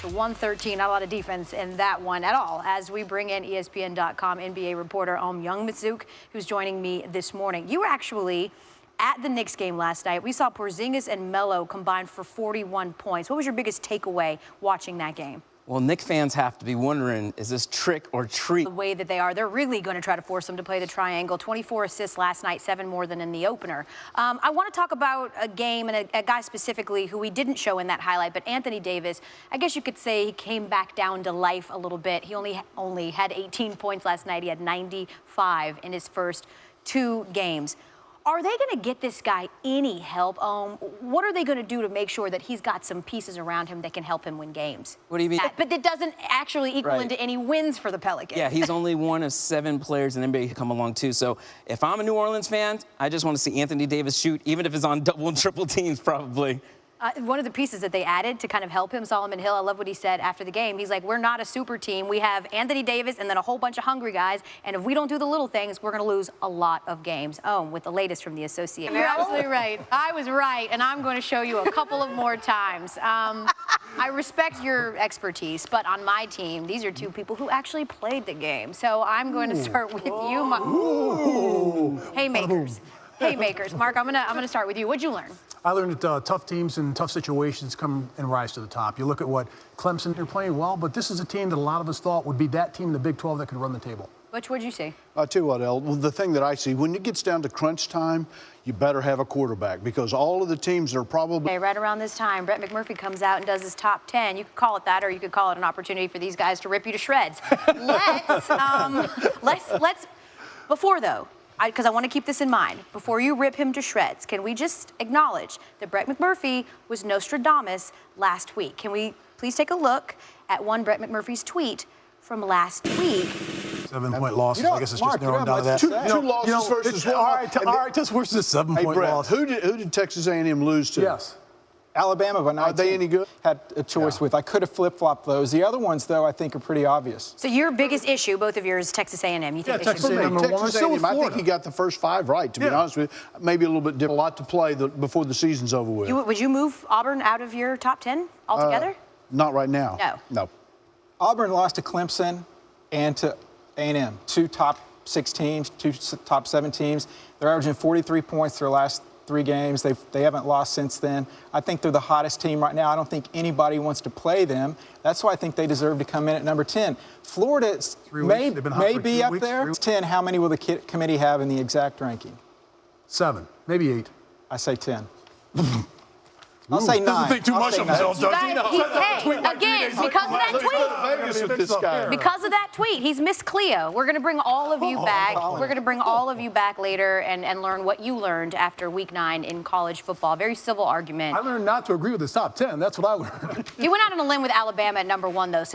to 113. Not a lot of defense in that one at all. As we bring in ESPN.com NBA reporter Young Mizzuk, who's joining me this morning. You were actually at the Knicks game last night. We saw Porzingis and Melo combined for 41 points. What was your biggest takeaway watching that game? Well, Knicks fans have to be wondering, is this trick or treat? The way that they are, they're really going to try to force them to play the triangle. 24 assists last night, 7 more than in the opener. I want to talk about a game and a guy specifically who we didn't show in that highlight, but Anthony Davis, I guess you could say he came back down to life a little bit. He only had 18 points last night. He had 95 in his first 2 games. Are they going to get this guy any help? What are they going to do to make sure that he's got some pieces around him that can help him win games? What do you mean? But it doesn't actually equal into any wins for the Pelicans. Yeah, he's only one of 7 players in the NBA who come along, too. So if I'm a New Orleans fan, I just want to see Anthony Davis shoot, even if it's on double and triple teams, probably. One of the pieces that they added to kind of help him, Solomon Hill, I love what he said after the game. He's like, we're not a super team. We have Anthony Davis and then a whole bunch of hungry guys. And if we don't do the little things, we're going to lose a lot of games. With the latest from the Associated. You're absolutely right. I was right, and I'm going to show you a couple of more times. I respect your expertise, but on my team, these are 2 people who actually played the game. So I'm going to start with you. Haymakers. Haymakers. Mark, I'm gonna start with you. What'd you learn? I learned that tough teams and tough situations come and rise to the top. You look at what Clemson, they're playing well, but this is a team that a lot of us thought would be that team in the Big 12 that could run the table. Butch, what'd you say? I'll tell you what, Elle, the thing that I see, when it gets down to crunch time, you better have a quarterback because all of the teams are probably... Okay, right around this time, Brett McMurphy comes out and does his top 10. You could call it that, or you could call it an opportunity for these guys to rip you to shreds. Let's, before though, because I want to keep this in mind, before you rip him to shreds, can we just acknowledge that Brett McMurphy was Nostradamus last week? Can we please take a look at one Brett McMurphy's tweet from last week? 7-point losses. I guess it's Mark, just narrowing down to that. Two losses versus one. All right, just versus a 7-point loss. Who did Texas A&M lose to? Yes. Alabama, but Are they any good? Had a choice with. I could have flip-flopped those. The other ones, though, I think are pretty obvious. So your biggest issue, both of yours, Texas A&M. You think they Texas should A&M. Texas A&M, I think he got the first 5 right, to be honest with you. Maybe a little bit different. A lot to play before the season's over with. Would you move Auburn out of your top 10 altogether? Not right now. No. Auburn lost to Clemson and to A&M. 2 top 6 teams, 2 top 7 teams. They're averaging 43 points their last 3 games. They haven't lost since then. I think they're the hottest team right now. I don't think anybody wants to play them. That's why I think they deserve to come in at number 10. Florida may be up there. 10. How many will the committee have in the exact ranking? 7, maybe 8. I say 10. I'll say 9. Doesn't think too much of himself, does he? Again, because of that tweet. Vegas with this guy. Because of that tweet, he's Miss Cleo. We're going to bring all of you back. We're going to bring all of you back later and learn what you learned after week 9 in college football. Very civil argument. I learned not to agree with his top 10. That's what I learned. You went out on a limb with Alabama at number 1, though. So